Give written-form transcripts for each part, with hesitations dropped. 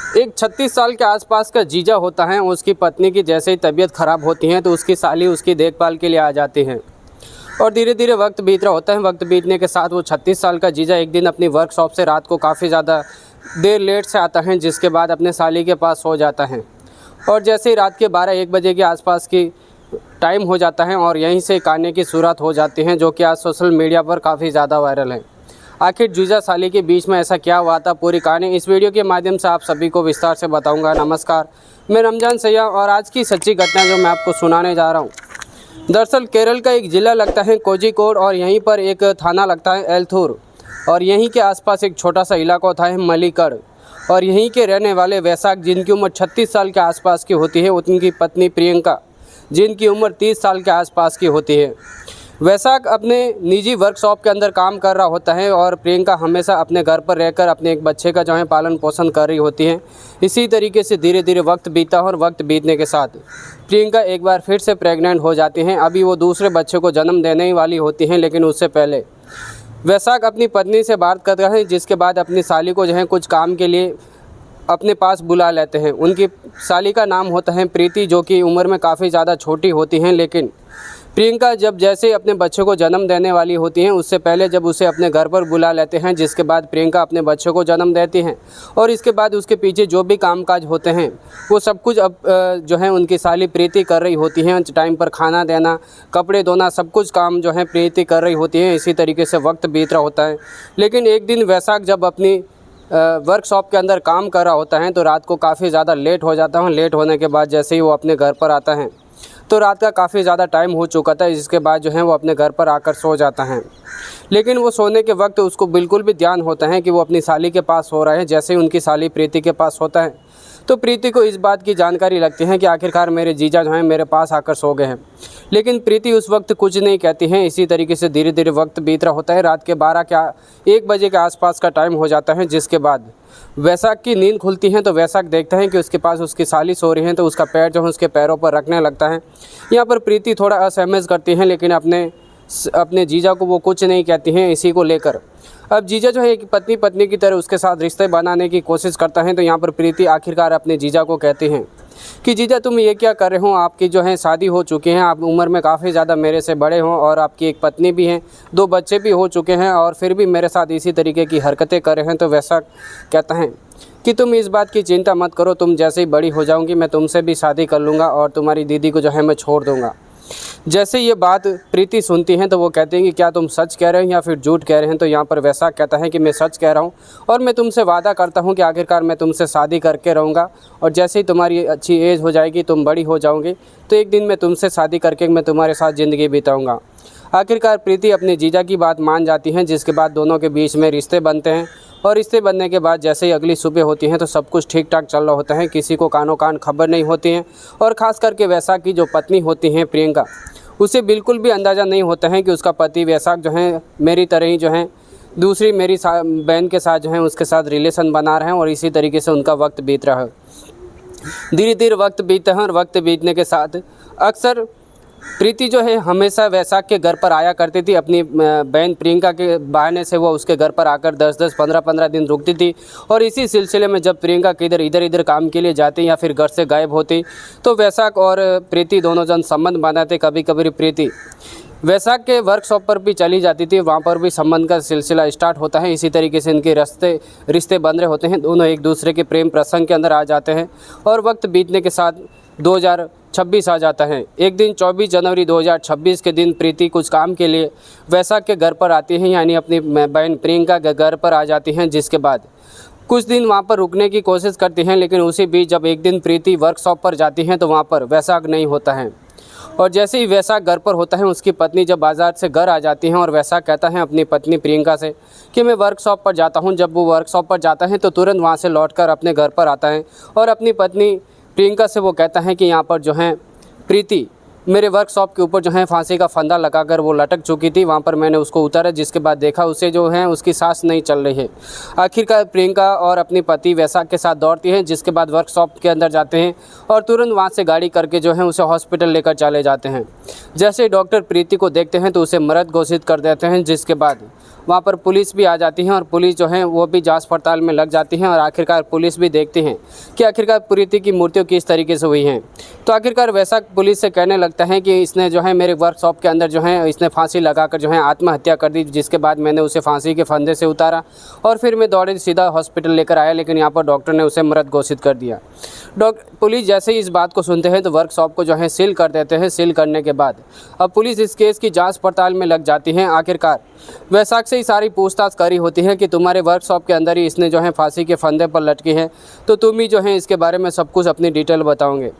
एक 36 साल के आसपास का जीजा होता है, उसकी पत्नी की जैसे ही तबीयत ख़राब होती है तो उसकी साली उसकी देखभाल के लिए आ जाती हैं और धीरे धीरे वक्त बीत रहा होता है। वक्त बीतने के साथ वो 36 साल का जीजा एक दिन अपनी वर्कशॉप से रात को काफ़ी ज़्यादा देर लेट से आता है, जिसके बाद अपने साली के पास सो जाता है। और जैसे ही रात के 12-1 बजे के आसपास की टाइम हो जाता है और यहीं से गाने की शुरुआत हो जाती है, जो कि आज सोशल मीडिया पर काफ़ी ज़्यादा वायरल है। आखिर जीजा साली के बीच में ऐसा क्या हुआ था, पूरी कहानी इस वीडियो के माध्यम से आप सभी को विस्तार से बताऊंगा। नमस्कार, मैं रमजान सैयद और आज की सच्ची घटना जो मैं आपको सुनाने जा रहा हूं। दरअसल केरल का एक ज़िला लगता है कोझिकोड और यहीं पर एक थाना लगता है एलथूर और यहीं के आसपास एक छोटा सा इलाका होता है मलिकड़। और यहीं के रहने वाले वैशाख, जिनकी उम्र 36 साल के आसपास की होती है, उनकी पत्नी प्रियंका, जिनकी उम्र 30 साल के आसपास की होती है। वैशाख अपने निजी वर्कशॉप के अंदर काम कर रहा होता है और प्रियंका हमेशा अपने घर पर रहकर अपने एक बच्चे का जो है पालन पोषण कर रही होती है। इसी तरीके से धीरे धीरे वक्त बीता और वक्त बीतने के साथ प्रियंका एक बार फिर से प्रेग्नेंट हो जाती हैं। अभी वो दूसरे बच्चे को जन्म देने ही वाली होती हैं, लेकिन उससे पहले वैशाख अपनी पत्नी से बात करता है, जिसके बाद अपनी साली को जो है कुछ काम के लिए अपने पास बुला लेते हैं। उनकी साली का नाम होता है प्रीति, जो कि उम्र में काफ़ी ज़्यादा छोटी होती हैं। लेकिन प्रियंका जब जैसे ही अपने बच्चे को जन्म देने वाली होती हैं, उससे पहले जब उसे अपने घर पर बुला लेते हैं, जिसके बाद प्रियंका अपने बच्चे को जन्म देती हैं। और इसके बाद उसके पीछे जो भी कामकाज होते हैं वो सब कुछ अब जो है उनकी साली प्रीति कर रही होती हैं। टाइम पर खाना देना, कपड़े धोना, सब कुछ काम जो है प्रीति कर रही होती हैं। इसी तरीके से वक्त बीत रहा होता है। लेकिन एक दिन वैशाख जब अपनी वर्कशॉप के अंदर काम कर रहा होता है तो रात को काफ़ी ज़्यादा लेट हो जाता है। लेट होने के बाद जैसे ही वो अपने घर पर आता है तो रात का काफ़ी ज़्यादा टाइम हो चुका था, जिसके बाद जो है वो अपने घर पर आकर सो जाता है। लेकिन वो सोने के वक्त उसको बिल्कुल भी ध्यान होता है कि वो अपनी साली के पास सो रहा है। जैसे ही उनकी साली प्रीति के पास होता है तो प्रीति को इस बात की जानकारी लगती है कि आखिरकार मेरे जीजा जो हैं मेरे पास आकर सो गए हैं। लेकिन प्रीति उस वक्त कुछ नहीं कहती हैं। इसी तरीके से धीरे धीरे वक्त बीत रहा होता है। रात के 12-1 बजे के आसपास का टाइम हो जाता है, जिसके बाद वैशाख की नींद खुलती है तो वैशाख देखता है कि उसके पास उसकी साली सो रही है, तो उसका पैर जो है उसके पैरों पर रखने लगता है। यहाँ पर प्रीति थोड़ा असहमत करती हैं, लेकिन अपने जीजा को वो कुछ नहीं कहती हैं। इसी को लेकर अब जीजा जो है एक पत्नी की तरह उसके साथ रिश्ते बनाने की कोशिश करता है। तो यहाँ पर प्रीति आखिरकार अपने जीजा को कहती हैं कि जीजा तुम ये क्या कर रहे हो, आपकी जो है शादी हो चुकी है, आप उम्र में काफ़ी ज़्यादा मेरे से बड़े हो और आपकी एक पत्नी भी हैं, 2 बच्चे भी हो चुके हैं और फिर भी मेरे साथ इसी तरीके की हरकतें कर रहे हैं। तो वैसा कहता है कि तुम इस बात की चिंता मत करो, तुम जैसे ही बड़ी हो जाऊंगी मैं तुमसे भी शादी कर लूँगा और तुम्हारी दीदी को जो है मैं छोड़ दूँगा। जैसे ये बात प्रीति सुनती हैं तो वो कहते हैं कि क्या तुम सच कह रहे हो या फिर झूठ कह रहे हैं। तो यहाँ पर वैशाख कहता है कि मैं सच कह रहा हूँ और मैं तुमसे वादा करता हूँ कि आखिरकार मैं तुमसे शादी करके रहूँगा और जैसे ही तुम्हारी अच्छी एज हो जाएगी, तुम बड़ी हो जाओगे, तो एक दिन मैं तुमसे शादी करके मैं तुम्हारे साथ ज़िंदगी बिताऊँगा। आखिरकार प्रीति अपने जीजा की बात मान जाती हैं, जिसके बाद दोनों के बीच में रिश्ते बनते हैं। और रिश्ते बनने के बाद जैसे ही अगली सुबह होती हैं तो सब कुछ ठीक ठाक चल रहा होता है, किसी को कानो कान खबर नहीं होती है। और ख़ास करके वैशाख की जो पत्नी होती हैं प्रियंका, उसे बिल्कुल भी अंदाज़ा नहीं होता है कि उसका पति वैशाख जो है मेरी तरह ही जो है दूसरी मेरी बहन के साथ जो है उसके साथ रिलेशन बना रहे हैं। और इसी तरीके से उनका वक्त बीत रहा है। धीरे धीरे वक्त बीतता है और वक्त बीतने के साथ अक्सर प्रीति जो है हमेशा वैशाख के घर पर आया करती थी। अपनी बहन प्रियंका के बहाने से वो उसके घर पर आकर 10-10, 15-15 दिन रुकती थी। और इसी सिलसिले में जब प्रियंका किधर इधर काम के लिए जाती या फिर घर से गायब होती तो वैशाख और प्रीति दोनों जन संबंध बनाते। कभी कभी प्रीति वैशाख के वर्कशॉप पर भी चली जाती थी, वहाँ पर भी संबंध का सिलसिला स्टार्ट होता है। इसी तरीके से इनके रिश्ते बन रहे होते हैं, दोनों एक दूसरे के प्रेम प्रसंग के अंदर आ जाते हैं। और वक्त बीतने के साथ 2026 आ जाता है। एक दिन 24 जनवरी 2026 के दिन प्रीति कुछ काम के लिए वैशाख के घर पर आती हैं, यानी अपनी बहन प्रियंका के घर पर आ जाती हैं। जिसके बाद कुछ दिन वहाँ पर रुकने की कोशिश करती हैं, लेकिन उसी बीच जब एक दिन प्रीति वर्कशॉप पर जाती हैं तो वहाँ पर वैशाख नहीं होता है। और जैसे ही वैशाख घर पर होता है, उसकी पत्नी जब बाज़ार से घर आ जाती हैं और वैशाख कहता है अपनी पत्नी प्रियंका से कि मैं वर्कशॉप पर जाता हूं। जब वो वर्कशॉप पर जाता है तो तुरंत वहां से लौटकर अपने घर पर आता है और अपनी पत्नी प्रियंका से वो कहता है कि यहाँ पर जो है प्रीति मेरे वर्कशॉप के ऊपर जो है फांसी का फंदा लगाकर वो लटक चुकी थी, वहाँ पर मैंने उसको उतारा, जिसके बाद देखा उसे जो है उसकी सांस नहीं चल रही है। आखिरकार प्रियंका और अपनी पति वैशाख के साथ दौड़ती हैं, जिसके बाद वर्कशॉप के अंदर जाते हैं और तुरंत वहाँ से गाड़ी करके जो है उसे हॉस्पिटल लेकर चले जाते हैं। जैसे डॉक्टर प्रीति को देखते हैं तो उसे मृत घोषित कर देते हैं, जिसके बाद वहाँ पर पुलिस भी आ जाती है और पुलिस जो है वो भी जांच पड़ताल में लग जाती है और आखिरकार पुलिस भी देखती हैं कि आखिरकार प्रीति की मृत्यु किस तरीके से हुई है। तो आखिरकार वैशाख पुलिस से कहने लगता है कि इसने जो है मेरे वर्कशॉप के अंदर जो है इसने फांसी लगाकर जो है आत्महत्या कर दी, जिसके बाद मैंने उसे फांसी के फंदे से उतारा और फिर मैं दौड़े सीधा हॉस्पिटल लेकर आया, लेकिन यहाँ पर डॉक्टर ने उसे मृत घोषित कर दिया। पुलिस जैसे ही इस बात को सुनते हैं तो वर्कशॉप को जो है सील कर देते हैं। सील करने के बाद अब पुलिस इस केस की जांच पड़ताल में लग जाती है। आखिरकार वैशाख से ही सारी पूछताछ करी होती है कि तुम्हारे वर्कशॉप के अंदर ही इसने जो है फांसी के फंदे पर लटकी है, तो तुम ही जो है इसके बारे में सब कुछ अपनी डिटेल बताओगे।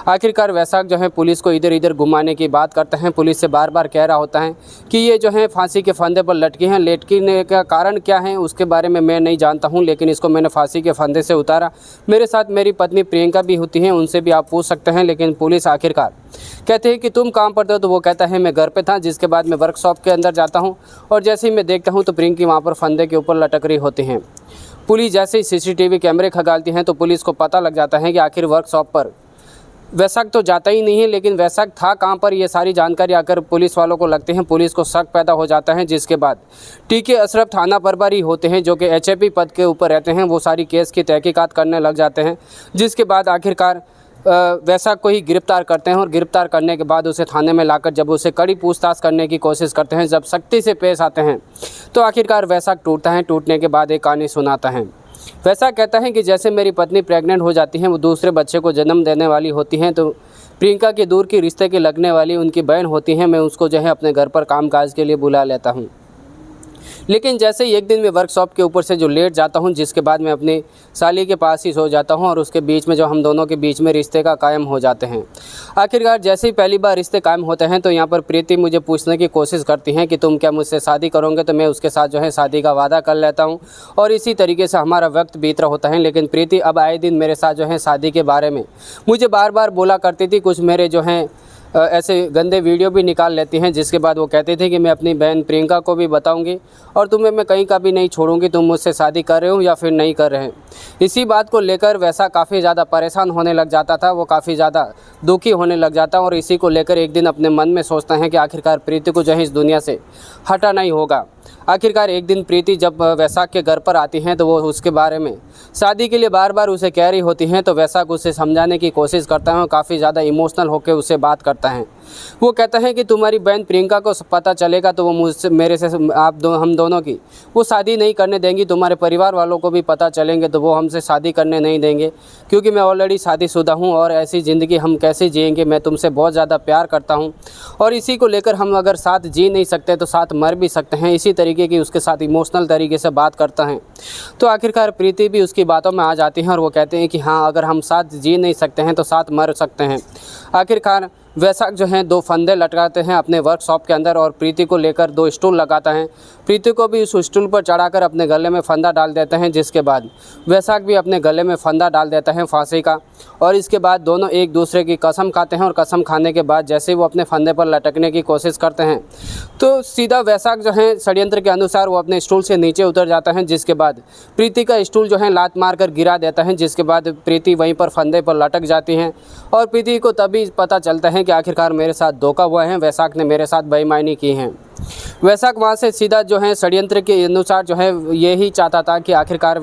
आखिरकार वैशाख जो है पुलिस को इधर इधर घुमाने की बात करते हैं। पुलिस से बार बार कह रहा होता है कि ये जो है फांसी के फंदे पर लटकी हैं, लटकने का कारण क्या है उसके बारे में मैं नहीं जानता हूँ, लेकिन इसको मैंने फांसी के फंदे से उतारा। मेरे साथ मेरी पत्नी प्रियंका भी होती हैं, उनसे भी आप पूछ सकते हैं। लेकिन पुलिस आखिरकार कहते हैं कि तुम काम पर थे, तो वो कहता है मैं घर पे था। जिसके बाद मैं वर्कशॉप के अंदर जाता हूँ और जैसे ही मैं देखता हूँ तो प्रियंकी वहाँ पर फंदे के ऊपर लटक रही होती हैं। पुलिस जैसे ही सीसीटीवी कैमरे खंगालती हैं तो पुलिस को पता लग जाता है कि आखिर वर्कशॉप पर वैशाख तो जाता ही नहीं है, लेकिन वैशाख था कहाँ पर, ये सारी जानकारी आकर पुलिस वालों को लगती है। पुलिस को शक पैदा हो जाता है, जिसके बाद टीके अशरफ थाना प्रभारी होते हैं जो कि एचएपी पद के ऊपर रहते हैं, वो सारी केस की तहकीकात करने लग जाते हैं। जिसके बाद आखिरकार वैशाख को ही गिरफ्तार करते हैं और गिरफ्तार करने के बाद उसे थाने में लाकर जब उसे कड़ी पूछताछ करने की कोशिश करते हैं, जब सख्ती से पेश आते हैं, तो आखिरकार वैशाख टूटता है। टूटने के बाद एक कहानी सुनाता है। वैशाख कहता है कि जैसे मेरी पत्नी प्रेग्नेंट हो जाती हैं, वो दूसरे बच्चे को जन्म देने वाली होती हैं, तो प्रियंका के दूर की रिश्ते की लगने वाली उनकी बहन होती हैं, मैं उसको जो है अपने घर पर कामकाज के लिए बुला लेता हूँ। लेकिन जैसे ही एक दिन मैं वर्कशॉप के ऊपर से जो लेट जाता हूँ, जिसके बाद मैं अपनी साली के पास ही सो जाता हूँ और उसके बीच में जो हम दोनों के बीच में रिश्ते का कायम हो जाते हैं। आखिरकार जैसे ही पहली बार रिश्ते कायम होते हैं तो यहाँ पर प्रीति मुझे पूछने की कोशिश करती हैं कि तुम क्या मुझसे शादी करोगे, तो मैं उसके साथ जो है शादी का वादा कर लेता हूँ और इसी तरीके से हमारा वक्त बीत रहा होता है। लेकिन प्रीति अब आए दिन मेरे साथ जो है शादी के बारे में मुझे बार बार बोला करती थी। कुछ मेरे जो हैं ऐसे गंदे वीडियो भी निकाल लेती हैं, जिसके बाद वो कहते थे कि मैं अपनी बहन प्रियंका को भी बताऊंगी और तुम्हें मैं कहीं का भी नहीं छोड़ूंगी, तुम मुझसे शादी कर रहे हो या फिर नहीं कर रहे हैं। इसी बात को लेकर वैसा काफ़ी ज़्यादा परेशान होने लग जाता था, वो काफ़ी ज़्यादा दुखी होने लग जाता और इसी को लेकर एक दिन अपने मन में सोचता है कि आखिरकार प्रीति को जो है इस दुनिया से हटाना ही होगा। आखिरकार एक दिन प्रीति जब वैशाख के घर पर आती हैं तो वो उसके बारे में शादी के लिए बार बार उसे कह रही होती हैं, तो वैशाख उसे समझाने की कोशिश करता है और काफ़ी ज़्यादा इमोशनल होकर उससे बात करता है। वो कहता है कि तुम्हारी बहन प्रियंका को पता चलेगा तो वो मुझसे मेरे से हम दोनों की वो शादी नहीं करने देंगी। तुम्हारे परिवार वालों को भी पता चलेंगे तो वो हमसे शादी करने नहीं देंगे, क्योंकि मैं ऑलरेडी शादीशुदा हूँ और ऐसी ज़िंदगी हम कैसे जिएंगे। मैं तुमसे बहुत ज़्यादा प्यार करता हूँ और इसी को लेकर हम अगर साथ जी नहीं सकते तो साथ मर भी सकते हैं। इसी तरीके की उसके साथ इमोशनल तरीके से बात करता है। तो आखिरकार प्रीति भी उसकी बातों में आ जाती हैं और वो कहते हैं कि हाँ, अगर हम साथ जी नहीं सकते हैं तो साथ मर सकते हैं। आखिरकार वैशाख जो हैं 2 फंदे लटकाते हैं अपने वर्कशॉप के अंदर और प्रीति को लेकर 2 स्टूल लगाता है। प्रीति को भी उस स्टूल पर चढ़ाकर अपने गले में फंदा डाल देते हैं, जिसके बाद वैशाख भी अपने गले में फंदा डाल देता है फांसी का। और इसके बाद दोनों एक दूसरे की कसम खाते हैं और कसम खाने के बाद जैसे ही वो अपने फंदे पर लटकने की कोशिश करते हैं तो सीधा वैशाख जो है षड्यंत्र के अनुसार वो अपने स्टूल से नीचे उतर जाता है, जिसके बाद प्रीति का स्टूल जो है लात मारकर गिरा देता है, जिसके बाद प्रीति वहीं पर फंदे पर लटक जाती हैं। और प्रीति को तभी पता चलता है कि आखिरकार मेरे साथ धोखा हुआ है, वैशाख ने मेरे साथ बेईमानी की है। वैशाख वहाँ से सीधा जो है षड्यंत्र के अनुसार जो है यही चाहता था कि आखिरकार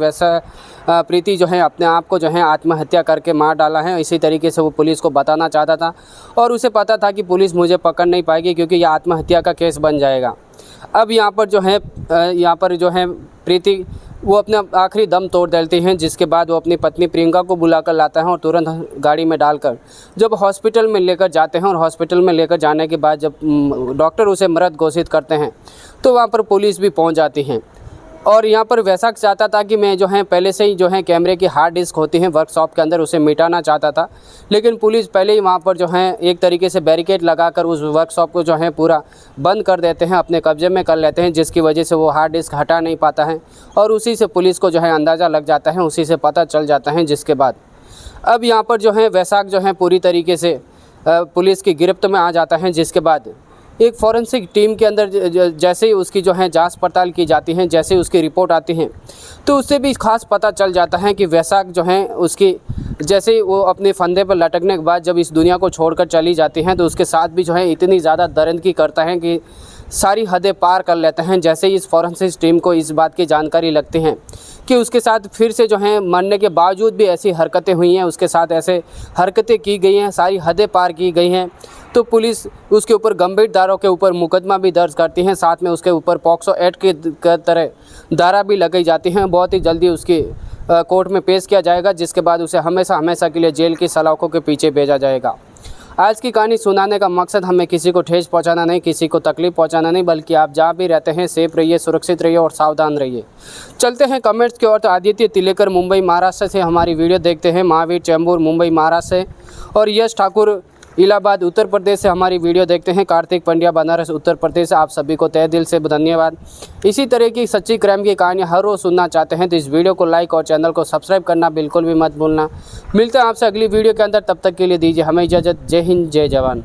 प्रीति जो है अपने आप को जो है आत्महत्या करके मार डाला है। इसी तरीके से वो पुलिस को बताना चाहता था और उसे पता था कि पुलिस मुझे पकड़ नहीं पाएगी, क्योंकि यह आत्महत्या का केस बन जाएगा। अब यहाँ पर जो है प्रीति वो अपना आखिरी दम तोड़ देती हैं, जिसके बाद वो अपनी पत्नी प्रियंका को बुलाकर लाता है और तुरंत गाड़ी में डालकर जब हॉस्पिटल में लेकर जाते हैं और हॉस्पिटल में लेकर जाने के बाद जब डॉक्टर उसे मृत घोषित करते हैं तो वहाँ पर पुलिस भी पहुँच जाती हैं। और यहाँ पर वैशाख चाहता था कि मैं जो है पहले से ही जो है कैमरे की हार्ड डिस्क होती है वर्कशॉप के अंदर उसे मिटाना चाहता था, लेकिन पुलिस पहले ही वहाँ पर जो है एक तरीके से बैरिकेड लगाकर उस वर्कशॉप को जो है पूरा बंद कर देते हैं, अपने कब्जे में कर लेते हैं, जिसकी वजह से वो हार्ड डिस्क हटा नहीं पाता है और उसी से पुलिस को जो है अंदाज़ा लग जाता है, उसी से पता चल जाता है। जिसके बाद अब यहाँ पर जो है वैशाख जो है पूरी तरीके से पुलिस की गिरफ्त में आ जाता है। जिसके बाद एक फॉरेंसिक टीम के अंदर जैसे ही उसकी जो है जांच पड़ताल की जाती है, जैसे ही उसकी रिपोर्ट आती है तो उससे भी खास पता चल जाता है कि वैशाख जो है उसकी जैसे ही वो अपने फंदे पर लटकने के बाद जब इस दुनिया को छोड़कर चली जाती हैं तो उसके साथ भी जो है इतनी ज़्यादा दर्द की करता है कि सारी हदें पार कर लेते हैं। जैसे ही इस फॉरेंसिक टीम को इस बात की जानकारी लगती है कि उसके साथ फिर से जो है मरने के बावजूद भी ऐसी हरकतें हुई हैं, उसके साथ ऐसे हरकतें की गई हैं, सारी हदें पार की गई हैं, तो पुलिस उसके ऊपर गंभीर धाराओं के ऊपर मुकदमा भी दर्ज करती है। साथ में उसके ऊपर पॉक्सो एक्ट की तरह धारा भी लगाई जाती हैं। बहुत ही जल्दी उसकी कोर्ट में पेश किया जाएगा, जिसके बाद उसे हमेशा हमेशा के लिए जेल की सलाखों के पीछे भेजा जाएगा। आज की कहानी सुनाने का मकसद हमें किसी को ठेस पहुंचाना नहीं, किसी को तकलीफ पहुंचाना नहीं, बल्कि आप जहाँ भी रहते हैं सेफ रहिए, सुरक्षित रहिए और सावधान रहिए। चलते हैं कमेंट्स की ओर। तो आदित्य तिलेकर मुंबई महाराष्ट्र से हमारी वीडियो देखते हैं, महावीर चेंबूर मुंबई महाराष्ट्र से, और यश ठाकुर इलाहाबाद उत्तर प्रदेश से हमारी वीडियो देखते हैं। कार्तिक पंड्या बनारस उत्तर प्रदेश से। आप सभी को तहे दिल से धन्यवाद। इसी तरह की सच्ची क्राइम की कहानियाँ हर रोज़ सुनना चाहते हैं तो इस वीडियो को लाइक और चैनल को सब्सक्राइब करना बिल्कुल भी मत भूलना। मिलते हैं आपसे अगली वीडियो के अंदर, तब तक के लिए दीजिए हमें इजाज़त। जय हिंद, जय जवान।